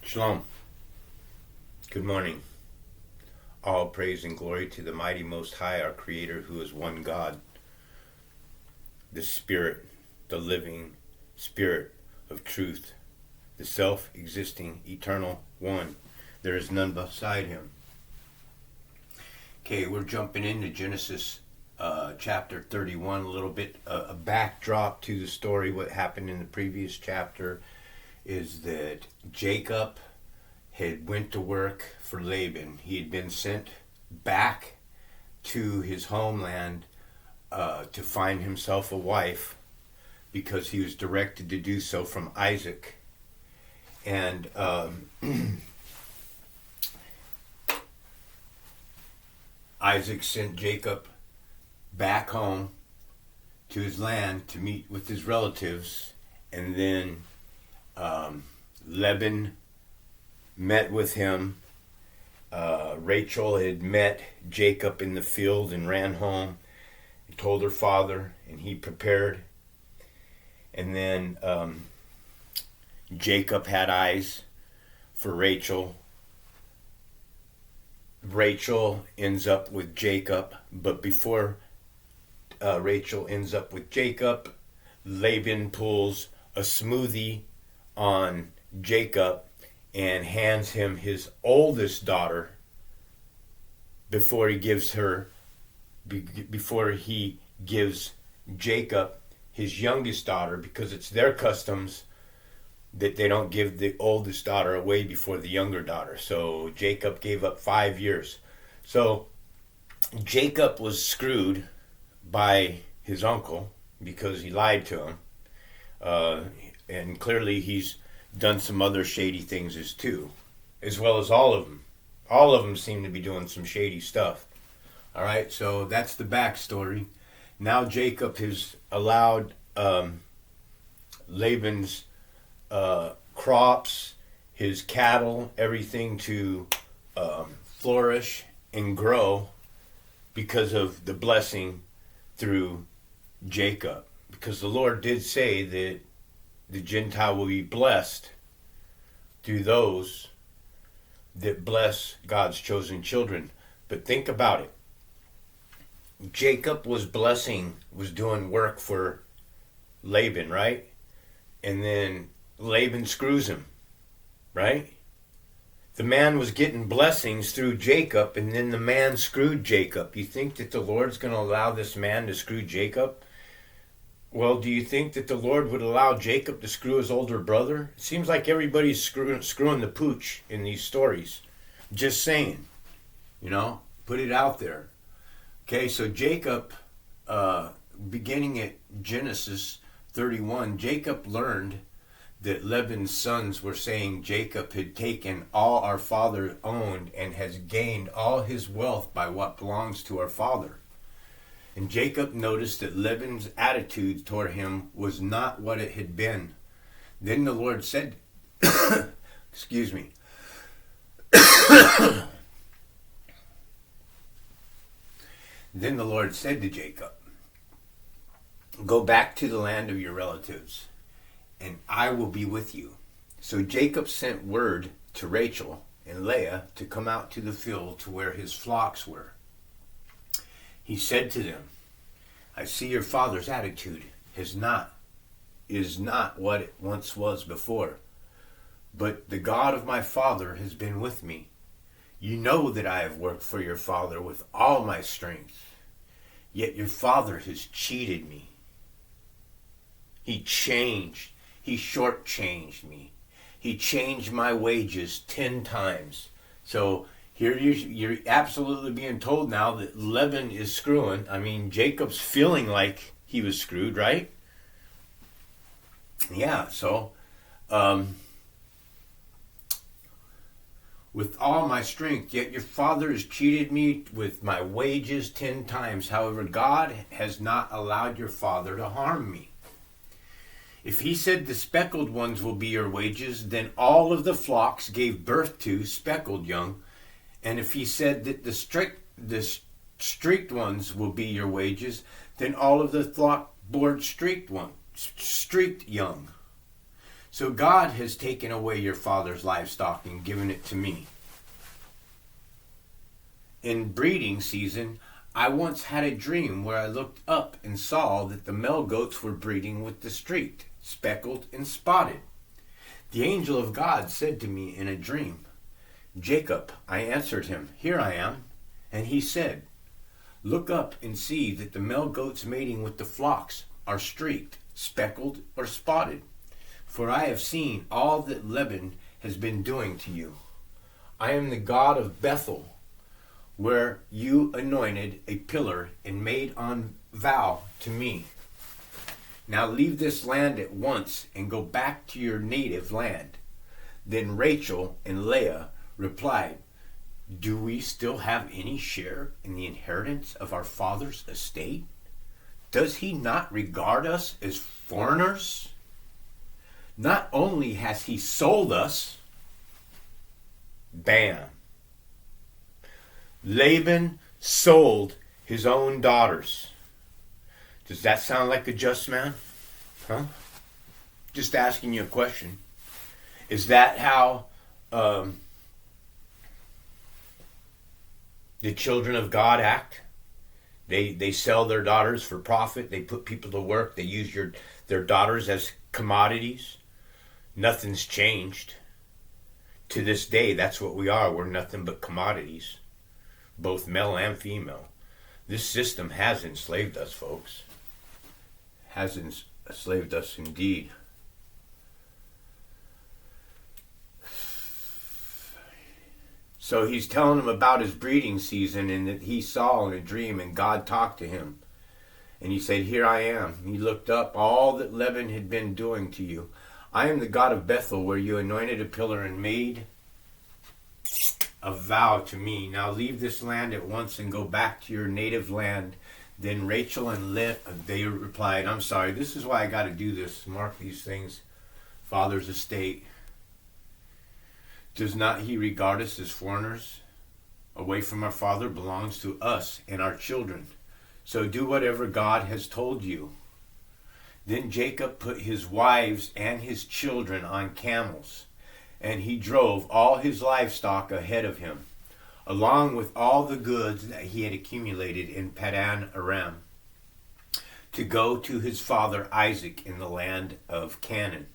Shalom. Good morning. All praise and glory to the mighty Most High, our Creator, who is one God, the Spirit, the living Spirit of truth, the self-existing, eternal one. There is none beside him. Okay, we're jumping into Genesis chapter 31, a little bit, a backdrop to the story. What happened in the previous chapter is that Jacob had went to work for Laban. He had been sent back to his homeland to find himself a wife because he was directed to do so from Isaac. And Isaac sent Jacob back home to his land to meet with his relatives, and then Laban met with him. Rachel had met Jacob in the field and ran home and told her father, and he prepared. And then Jacob had eyes for Rachel. Rachel ends up with Jacob, but before Rachel ends up with Jacob, Laban pulls a smoothie on Jacob and hands him his oldest daughter before he gives Jacob his youngest daughter, because it's their customs that they don't give the oldest daughter away before the younger daughter. So Jacob gave up 5 years. So Jacob was screwed by his uncle because he lied to him. And clearly he's done some other shady things as well as all of them. All of them seem to be doing some shady stuff. All right, so that's the backstory. Now Jacob has allowed Laban's crops, his cattle, everything to flourish and grow because of the blessing through Jacob. Because the Lord did say that the Gentile will be blessed through those that bless God's chosen children. But think about it. Jacob was doing work for Laban, right? And then Laban screws him, right? The man was getting blessings through Jacob, and then the man screwed Jacob. You think that the Lord's going to allow this man to screw Jacob? Well, do you think that the Lord would allow Jacob to screw his older brother? It seems like everybody's screwing the pooch in these stories. Just saying. Put it out there. Okay, so Jacob, beginning at Genesis 31, Jacob learned that Laban's sons were saying Jacob had taken all our father owned and has gained all his wealth by what belongs to our father. And Jacob noticed that Laban's attitude toward him was not what it had been. Then the Lord said, excuse me. Then the Lord said to Jacob, "Go back to the land of your relatives, and I will be with you." So Jacob sent word to Rachel and Leah to come out to the field to where his flocks were. He said to them, "I see your father's attitude is not what it once was before, but the God of my father has been with me. You know that I have worked for your father with all my strength, yet your father has cheated me. He shortchanged me. He changed my wages 10 times. So here you're absolutely being told now that Laban is screwing. I mean, Jacob's feeling like he was screwed, right? Yeah, so with all my strength, yet your father has cheated me with my wages 10 times. However, God has not allowed your father to harm me. If he said the speckled ones will be your wages, then all of the flocks gave birth to speckled young. And if he said that the streaked ones will be your wages, then all of the flock bore streaked young. So God has taken away your father's livestock and given it to me. In breeding season, I once had a dream where I looked up and saw that the male goats were breeding with the streaked, speckled, and spotted. The angel of God said to me in a dream, Jacob. I answered him, Here I am. And he said, Look up and see that the male goats mating with the flocks are streaked, speckled, or spotted. For I have seen all that Laban has been doing to you. I am the God of Bethel, where you anointed a pillar and made on vow to me. Now leave this land at once and go back to your native land. Then Rachel and Leah replied, Do we still have any share in the inheritance of our father's estate? Does he not regard us as foreigners? Not only has he sold us, bam, Laban sold his own daughters. Does that sound like a just man? Huh? Just asking you a question. Is that how the children of God act? They sell their daughters for profit. They put people to work. They use their daughters as commodities. Nothing's changed. To this day, that's what we are. We're nothing but commodities, both male and female. This system has enslaved us, folks. Has enslaved us indeed. So he's telling him about his breeding season and that he saw in a dream and God talked to him. And he said, Here I am. He looked up all that Laban had been doing to you. I am the God of Bethel, where you anointed a pillar and made a vow to me. Now leave this land at once and go back to your native land. Then Rachel and they replied, I'm sorry, this is why I got to do this. Mark these things. Father's estate. Does not he regard us as foreigners? Away from our father belongs to us and our children. So do whatever God has told you. Then Jacob put his wives and his children on camels, and he drove all his livestock ahead of him, along with all the goods that he had accumulated in Padan Aram, to go to his father Isaac in the land of Canaan.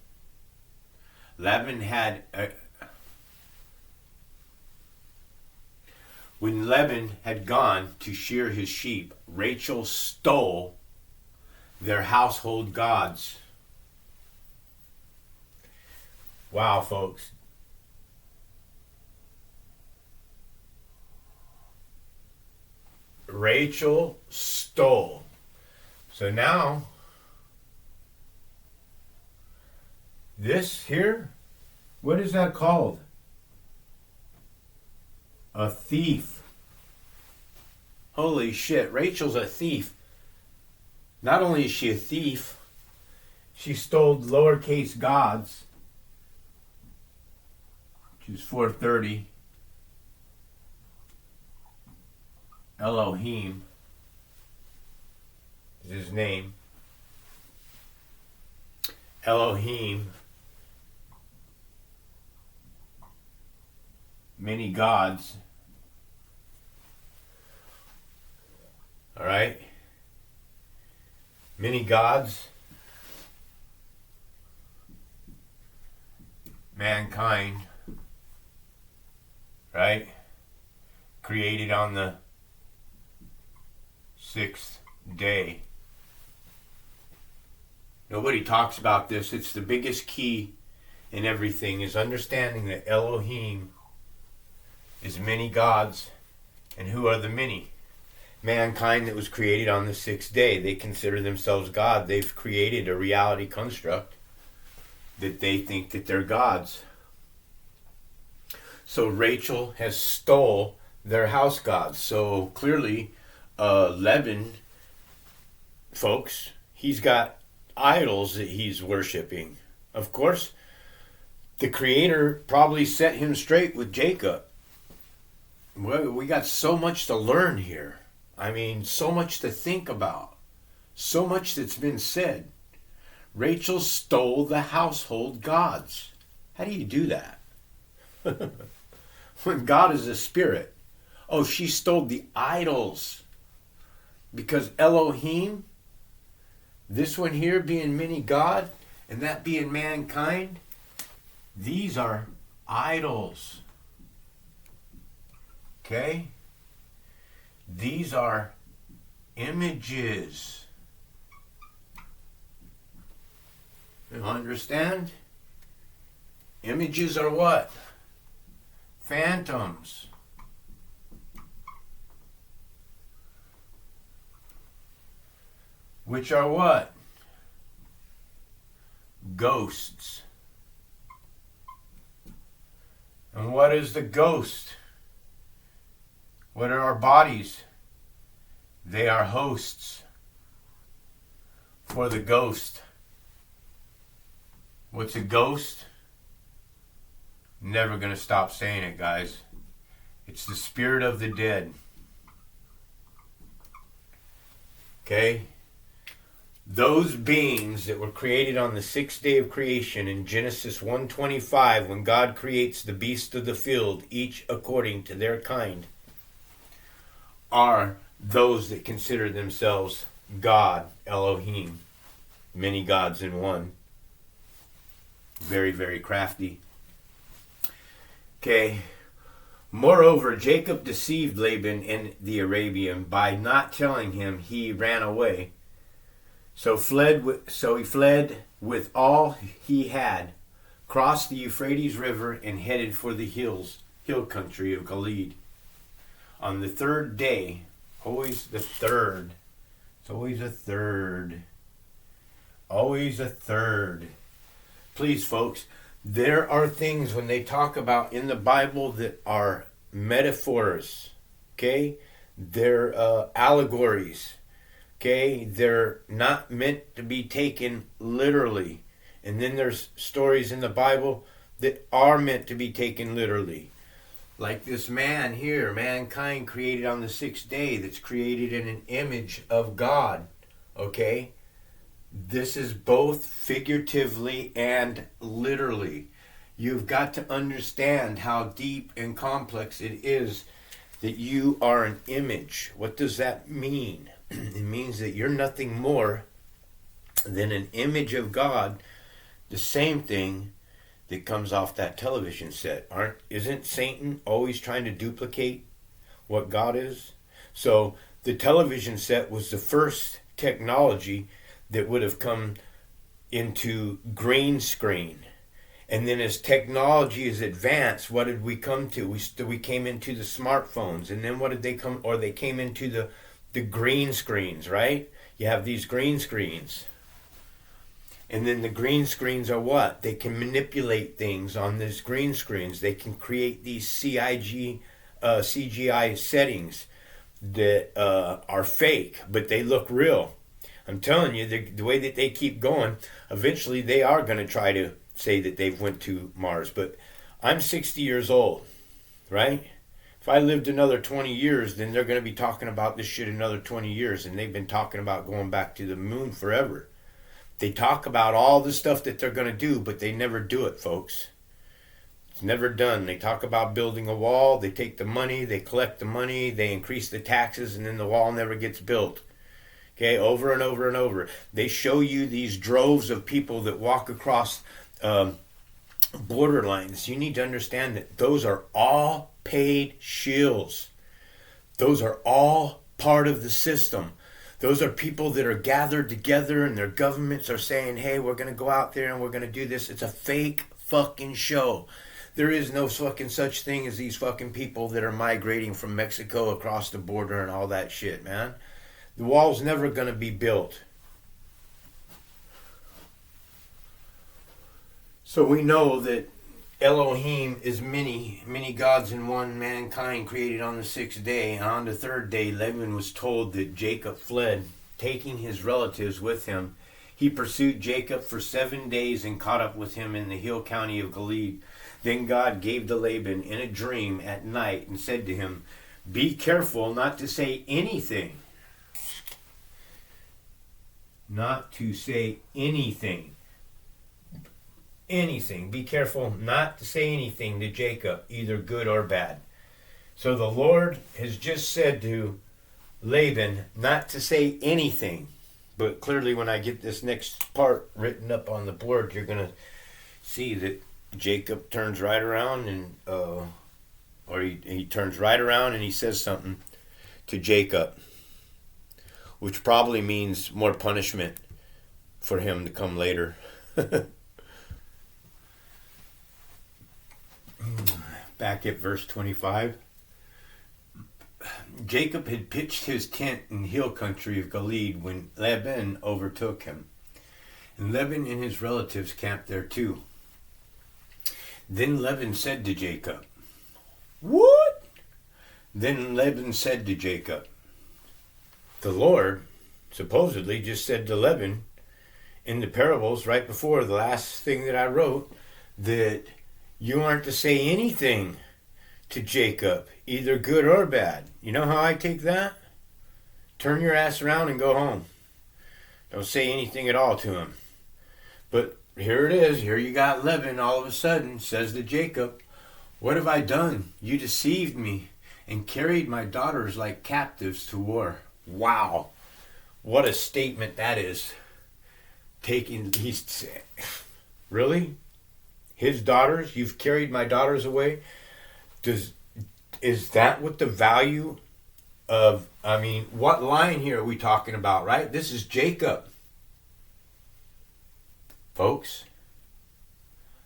When Laban had gone to shear his sheep, Rachel stole their household gods. Wow, folks. Rachel stole. So now, this here, what is that called? A thief. Holy shit, Rachel's a thief. Not only is she a thief, she stole lowercase gods, which is 430. Elohim is his name. Elohim, many gods. All right? Many gods. Mankind. Right? Created on the 6th day. Nobody talks about this. It's the biggest key in everything, is understanding that Elohim is many gods. And who are the many? Mankind that was created on the 6th day. They consider themselves God. They've created a reality construct that they think that they're gods. So Rachel has stole their house gods. So clearly, Laban, folks, he's got idols that he's worshiping. Of course, the Creator probably set him straight with Jacob. Well, we got so much to learn here. I mean, so much to think about. So much that's been said. Rachel stole the household gods. How do you do that? When God is a spirit. Oh, she stole the idols. Because Elohim, this one here being many God, and that being mankind, these are idols. Okay? These are images. You understand? Images are what? Phantoms. Which are what? Ghosts. And what is the ghost? What are our bodies? They are hosts for the ghost. What's a ghost? Never going to stop saying it, guys. It's the spirit of the dead. Okay? Those beings that were created on the sixth day of creation in Genesis 1:25, when God creates the beasts of the field, each according to their kind, are those that consider themselves God, Elohim. Many gods in one. Very, very crafty. Okay. Moreover, Jacob deceived Laban and the Arabian by not telling him he ran away. So he fled with all he had, crossed the Euphrates River, and headed for the hill country of Gilead. On the third day, always the third. It's always a third. Always a third. Please, folks, there are things when they talk about in the Bible that are metaphors. Okay? They're allegories. Okay? They're not meant to be taken literally. And then there's stories in the Bible that are meant to be taken literally. Like this man here, mankind created on the sixth day, that's created in an image of God. Okay? This is both figuratively and literally. You've got to understand how deep and complex it is that you are an image. What does that mean? It means that you're nothing more than an image of God, the same thing that comes off that television set. Isn't Satan always trying to duplicate what God is? So the television set was the first technology that would have come into green screen. And then as technology is advanced, what did we come to? We came into the smartphones. And then what did they come? Or they came into the green screens, right? You have these green screens. And then the green screens are what? They can manipulate things on these green screens. They can create these CGI settings that are fake, but they look real. I'm telling you, the way that they keep going, eventually they are going to try to say that they've went to Mars. But I'm 60 years old, right? If I lived another 20 years, then they're going to be talking about this shit another 20 years. And they've been talking about going back to the moon forever. They talk about all the stuff that they're going to do, but they never do it, folks. It's never done. They talk about building a wall. They take the money. They collect the money. They increase the taxes, and then the wall never gets built. Okay, over and over and over. They show you these droves of people that walk across border lines. You need to understand that those are all paid shills. Those are all part of the system. Those are people that are gathered together and their governments are saying, hey, we're going to go out there and we're going to do this. It's a fake fucking show. There is no fucking such thing as these fucking people that are migrating from Mexico across the border and all that shit, man. The wall's never going to be built. So we know that Elohim is many, many gods in one, mankind created on the sixth day. And on the third day, Laban was told that Jacob fled, taking his relatives with him. He pursued Jacob for 7 days and caught up with him in the hill country of Gilead. Then God gave to Laban in a dream at night and said to him, be careful not to say anything. not to say anything. Anything. Be careful not to say anything to Jacob, either good or bad. So the Lord has just said to Laban not to say anything. But clearly when I get this next part written up on the board, you're going to see that Jacob turns right around and he turns right around and he says something to Jacob, which probably means more punishment for him to come later. Back at verse 25. Jacob had pitched his tent in the hill country of Gilead when Laban overtook him. And Laban and his relatives camped there too. Then Laban said to Jacob, "What?" Then Laban said to Jacob, the Lord supposedly just said to Laban in the parables right before the last thing that I wrote, that you aren't to say anything to Jacob, either good or bad. You know how I take that? Turn your ass around and go home. Don't say anything at all to him. But here it is. Here you got Laban all of a sudden says to Jacob, "What have I done? You deceived me and carried my daughters like captives to war." Wow. What a statement that is. Really? His daughters? You've carried my daughters away? Is that what the value of, what line here are we talking about, right? This is Jacob, folks.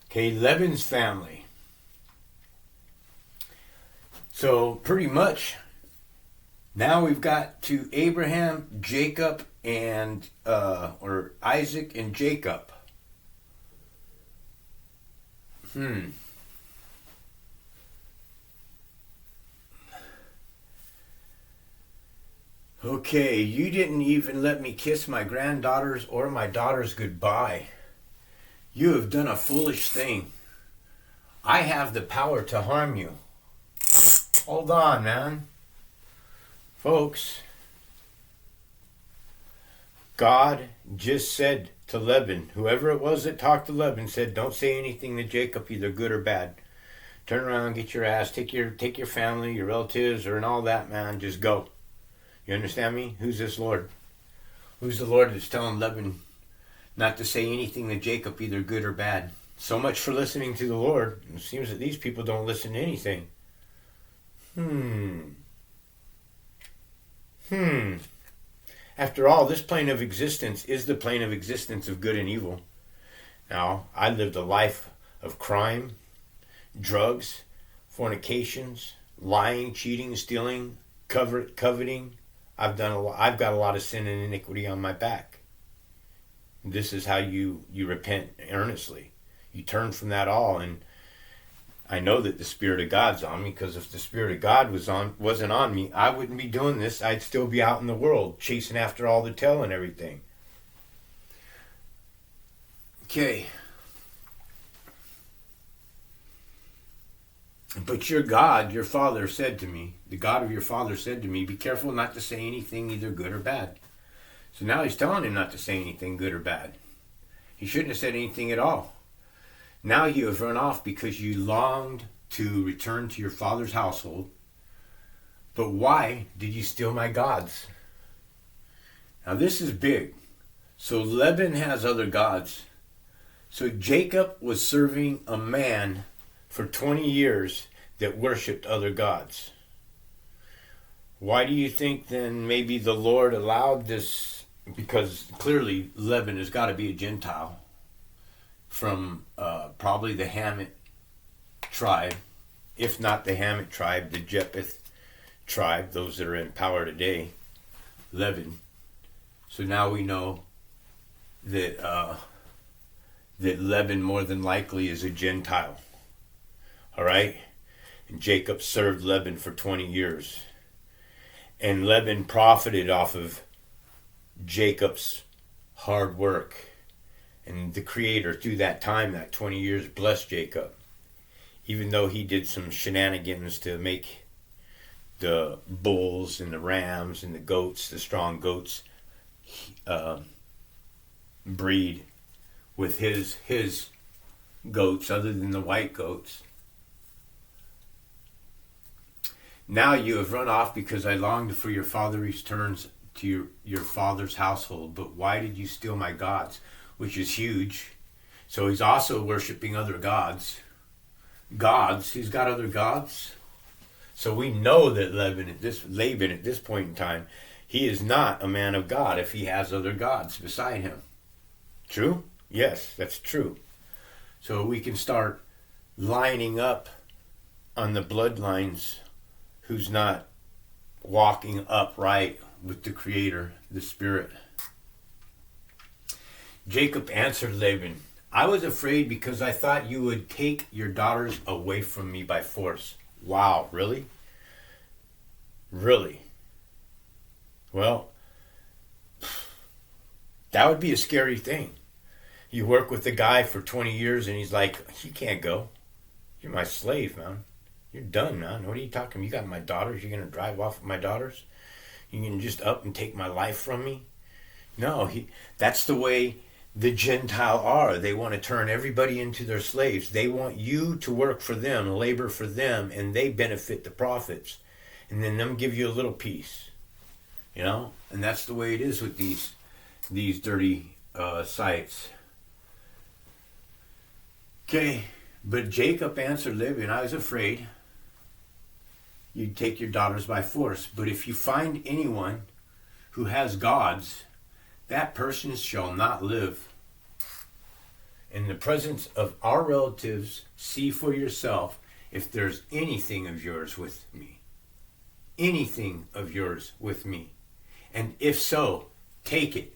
Okay, Laban's family. So pretty much now we've got to Abraham, Jacob, and or Isaac and Jacob. Okay, you didn't even let me kiss my granddaughters or my daughters goodbye. You have done a foolish thing. I have the power to harm you. Hold on, man. Folks, God just said to Laban, whoever it was that talked to Laban said, don't say anything to Jacob, either good or bad. Turn around, get your ass, take your family, your relatives, and all that, man. Just go. You understand me? Who's this Lord? Who's the Lord that's telling Laban not to say anything to Jacob, either good or bad? So much for listening to the Lord. It seems that these people don't listen to anything. After all, this plane of existence is the plane of existence of good and evil. Now, I lived a life of crime, drugs, fornications, lying, cheating, stealing, coveting. I've got a lot of sin and iniquity on my back. This is how you repent earnestly. You turn from that all, and I know that the Spirit of God's on me, because if the Spirit of God wasn't on me, I wouldn't be doing this. I'd still be out in the world chasing after all the tail and everything. Okay. But your God, your father said to me, the God of your father said to me, be careful not to say anything either good or bad. So now he's telling him not to say anything good or bad. He shouldn't have said anything at all. Now you have run off because you longed to return to your father's household. But why did you steal my gods? Now this is big. So Laban has other gods. So Jacob was serving a man for 20 years that worshipped other gods. Why do you think then maybe the Lord allowed this? Because clearly Laban has got to be a Gentile from probably the Hamite tribe, if not the Hamite tribe, the Japheth tribe, those that are in power today, Laban. So now we know that that Laban more than likely is a Gentile. All right? And Jacob served Laban for 20 years. And Laban profited off of Jacob's hard work. And the Creator, through that time, that 20 years, blessed Jacob. Even though he did some shenanigans to make the bulls and the rams and the goats, the strong goats, breed with his goats other than the white goats. Now you have run off because I longed for your father returns to your father's household. But why did you steal my gods? Which is huge. So he's also worshiping other gods. He's got other gods. So we know that Laban at this point in time, he is not a man of God if he has other gods beside him. True? Yes, that's true. So we can start lining up on the bloodlines who's not walking upright with the Creator, the Spirit. Jacob answered Laban, I was afraid because I thought you would take your daughters away from me by force. Wow, really? Really? Well, that would be a scary thing. You work with a guy for 20 years and he's like, you can't go. You're my slave, man. You're done, man. What are you talking about? You got my daughters. You're going to drive off with my daughters? You're going to just up and take my life from me? No, that's the way the Gentile are. They want to turn everybody into their slaves. They want you to work for them, labor for them, and they benefit the profits. And then them give you a little piece. You know? And that's the way it is with these dirty sites. Okay, but Jacob answered Laban, I was afraid you'd take your daughters by force. But if you find anyone who has gods, that person shall not live. In the presence of our relatives, see for yourself if there's anything of yours with me. Anything of yours with me. And if so, take it.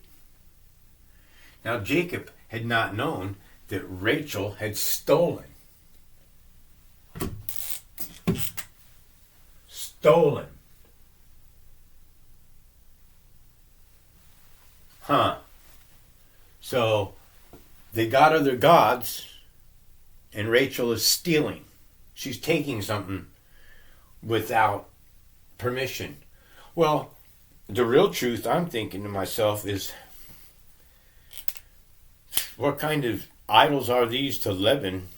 Now Jacob had not known that Rachel had stolen. So they got other gods and Rachel is stealing. She's taking something without permission. Well, the real truth I'm thinking to myself is, what kind of idols are these to Laban?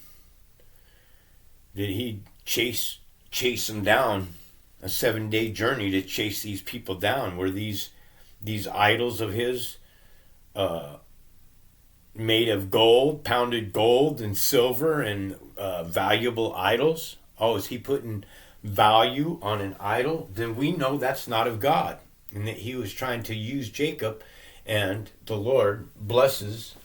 Did he chase them down? A 7-day journey to chase these people down. Were these idols of his made of gold, pounded gold and silver and valuable idols? Oh, is he putting value on an idol? Then we know that's not of God, and that he was trying to use Jacob, and the Lord blesses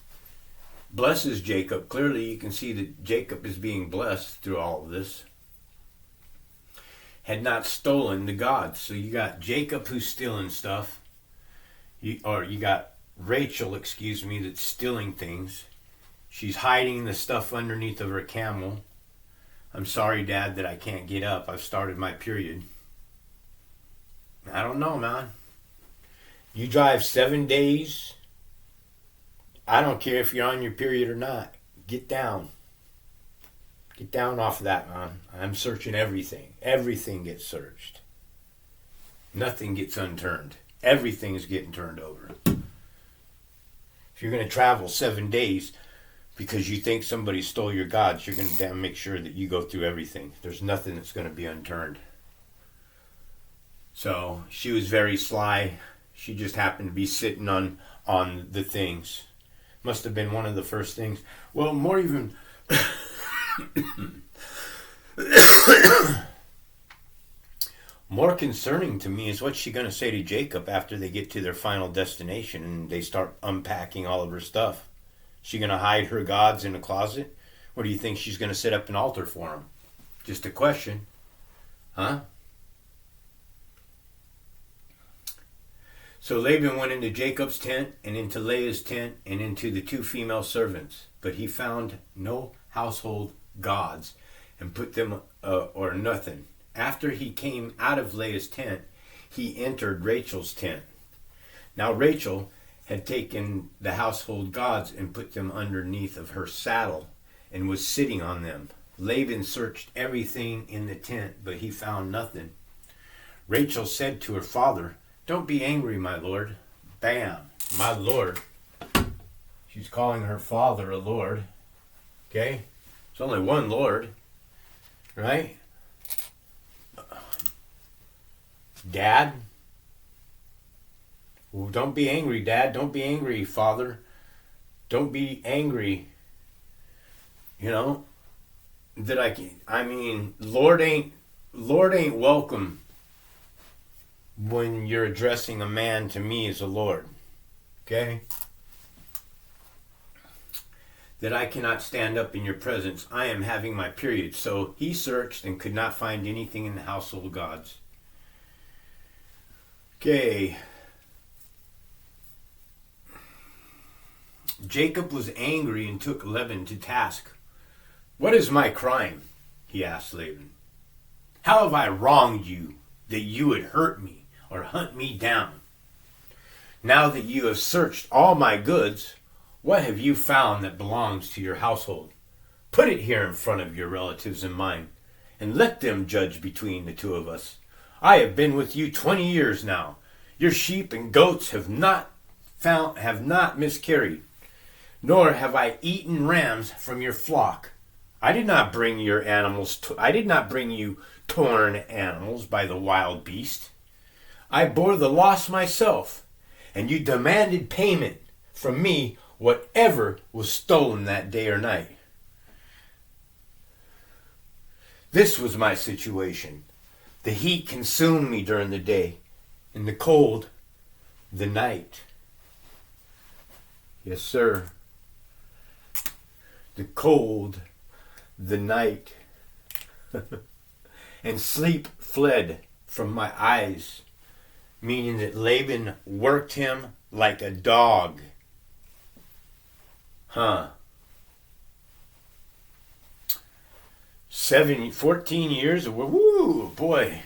Jacob. Clearly you can see that Jacob is being blessed through all of this. Had not stolen the gods. So you got Jacob who's stealing stuff. You got Rachel, that's stealing things. She's hiding the stuff underneath of her camel. I'm sorry, Dad, that I can't get up. I've started my period. I don't know, man. You drive 7 days. I don't care if you're on your period or not. Get down. Get down off of that, man. I'm searching everything. Everything gets searched. Nothing gets unturned. Everything is getting turned over. If you're going to travel 7 days because you think somebody stole your gods, you're going to damn make sure that you go through everything. There's nothing that's going to be unturned. So she was very sly. She just happened to be sitting on the things. Must have been one of the first things. Well, more even... More concerning to me is what's she going to say to Jacob after they get to their final destination and they start unpacking all of her stuff. She going to hide her gods in a closet? Or do you think she's going to set up an altar for them? Just a question. Huh? So Laban went into Jacob's tent and into Leah's tent and into the 2 female servants. But he found no household gods and put them or nothing. After he came out of Leah's tent, he entered Rachel's tent. Now Rachel had taken the household gods and put them underneath of her saddle and was sitting on them. Laban searched everything in the tent, but he found nothing. Rachel said to her father, "Don't be angry, my lord." Bam, my lord. She's calling her father a Lord. Okay? There's only one Lord. Right? Dad? Well, don't be angry, Dad. Don't be angry, Father. Don't be angry. You know? Lord ain't welcome when you're addressing a man to me as a Lord. Okay? That I cannot stand up in your presence. I am having my period. So he searched and could not find anything in the household gods. Okay. Jacob was angry and took Laban to task. What is my crime? He asked Laban. How have I wronged you that you would hurt me or hunt me down? Now that you have searched all my goods, what have you found that belongs to your household? Put it here in front of your relatives and mine, and let them judge between the two of us. I have been with you 20 years now. Your sheep and goats have not miscarried, nor have I eaten rams from your flock. I did not bring you torn animals by the wild beast. I bore the loss myself, and you demanded payment from me whatever was stolen that day or night. This was my situation. The heat consumed me during the day, and the cold, the night. Yes, sir. The cold, the night. And sleep fled from my eyes, meaning that Laban worked him like a dog. 14 years. Woo, boy.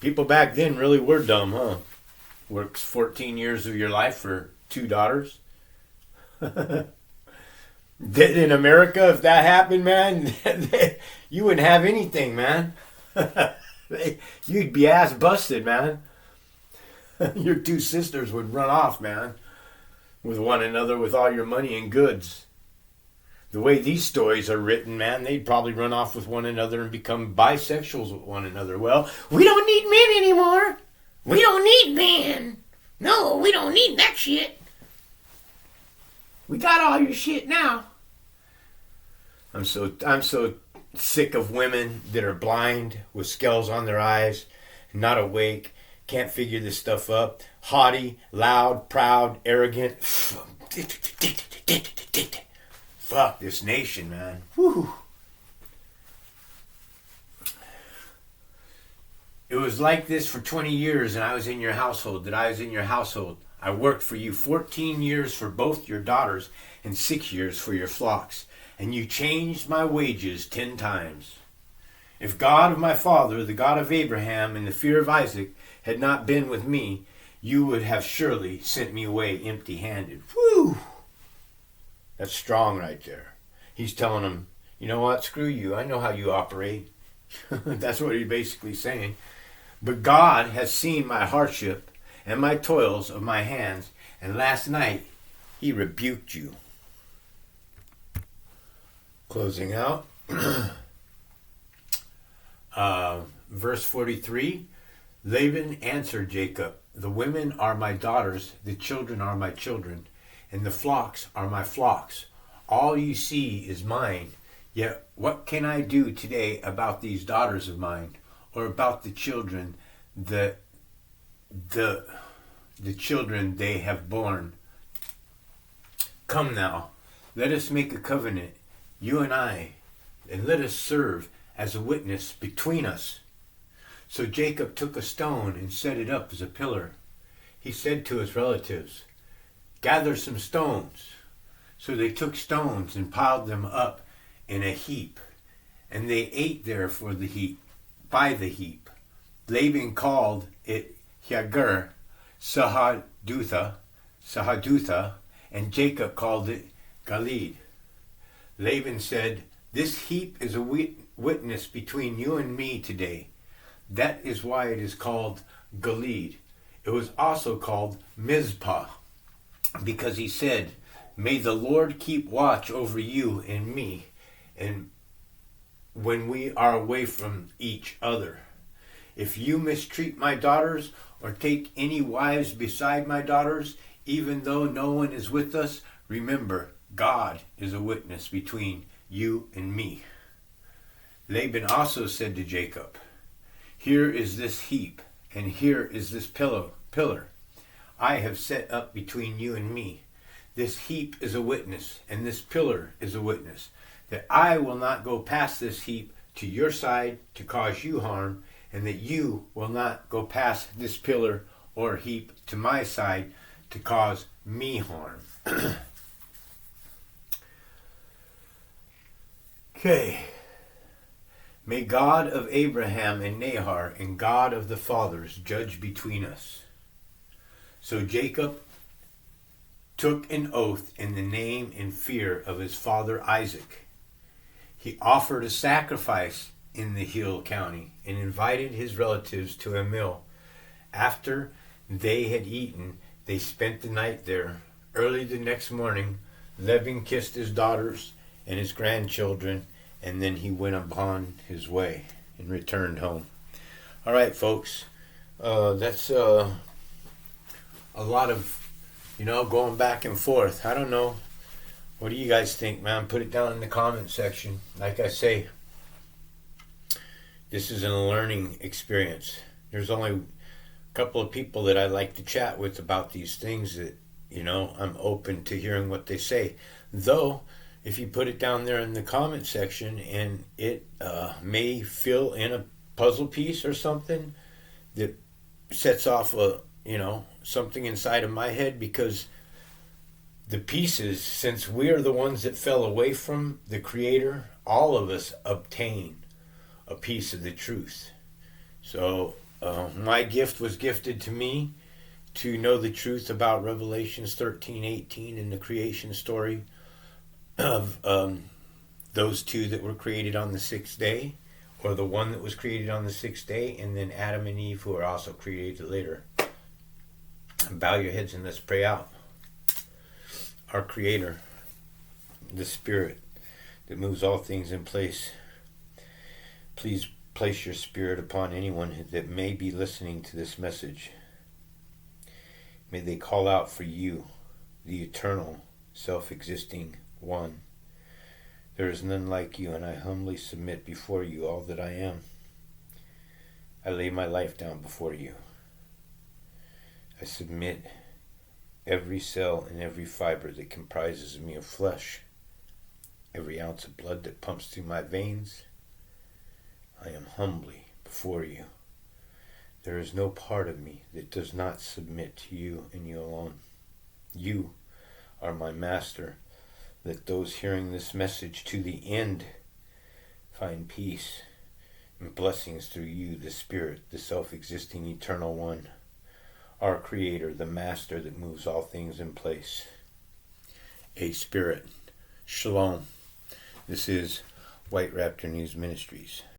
People back then really were dumb, huh? Works 14 years of your life for 2 daughters. In America, if that happened, man, you wouldn't have anything, man. You'd be ass busted, man. Your 2 sisters would run off, man, with one another with all your money and goods. The way these stories are written, man, they'd probably run off with one another and become bisexuals with one another. Well, we don't need men anymore. We don't need men. No, we don't need that shit. We got all your shit now. I'm so sick of women that are blind with scales on their eyes, not awake, can't figure this stuff up. Haughty, loud, proud, arrogant. Fuck this nation, man. Whew. It was like this for 20 years, and I was in your household. I worked for you 14 years for both your daughters and 6 years for your flocks. And you changed my wages 10 times. If God of my father, the God of Abraham, and the fear of Isaac had not been with me, you would have surely sent me away empty-handed. Whew! That's strong right there. He's telling him, you know what, screw you. I know how you operate. That's what he's basically saying. But God has seen my hardship and my toils of my hands, and last night he rebuked you. Closing out. Verse 43. Laban answered Jacob, the women are my daughters, the children are my children, and the flocks are my flocks. All you see is mine. Yet what can I do today about these daughters of mine, or about the children, the children they have borne? Come now, let us make a covenant, you and I, and let us serve as a witness between us. So Jacob took a stone and set it up as a pillar. He said to his relatives, gather some stones. So they took stones and piled them up in a heap, and they ate there by the heap. Laban called it Hagar Sahadutha, and Jacob called it Gilead. Laban said, this heap is a witness between you and me today. That is why it is called Gilead. It was also called Mizpah, because he said, May the Lord keep watch over you and me, and when we are away from each other. If you mistreat my daughters, or take any wives beside my daughters, even though no one is with us, remember, God is a witness between you and me. Laban also said to Jacob, here is this heap, and here is this pillar I have set up between you and me. This heap is a witness, and this pillar is a witness, that I will not go past this heap to your side to cause you harm, and that you will not go past this pillar or heap to my side to cause me harm. Okay. May God of Abraham and Nahor and God of the fathers judge between us. So Jacob took an oath in the name and fear of his father Isaac. He offered a sacrifice in the hill country and invited his relatives to a meal. After they had eaten, they spent the night there. Early the next morning, Laban kissed his daughters and his grandchildren, and then he went upon his way and returned home. All right, folks, that's a lot of, going back and forth. I don't know. What do you guys think, man? Put it down in the comment section. Like I say, this is a learning experience. There's only a couple of people that I like to chat with about these things that, I'm open to hearing what they say. Though, if you put it down there in the comment section and it may fill in a puzzle piece or something that sets off something inside of my head, because the pieces, since we are the ones that fell away from the Creator, all of us obtain a piece of the truth. So my gift was gifted to me to know the truth about Revelations 13:18 and the creation story of those two that were created on the sixth day, or the one that was created on the sixth day, and then Adam and Eve, who are also created later. Bow your heads and let's pray out. Our Creator, the Spirit that moves all things in place, please place your Spirit upon anyone that may be listening to this message. May they call out for you, the eternal, self-existing one. There is none like you, and I humbly submit before you all that I am. I lay my life down before you. I submit every cell and every fiber that comprises me of flesh, every ounce of blood that pumps through my veins. I am humbly before you. There is no part of me that does not submit to you and you alone. You are my master. Let those hearing this message to the end find peace and blessings through you, the Spirit, the self-existing eternal one, our Creator, the Master that moves all things in place. A Spirit. Shalom. This is White Raptor News Ministries.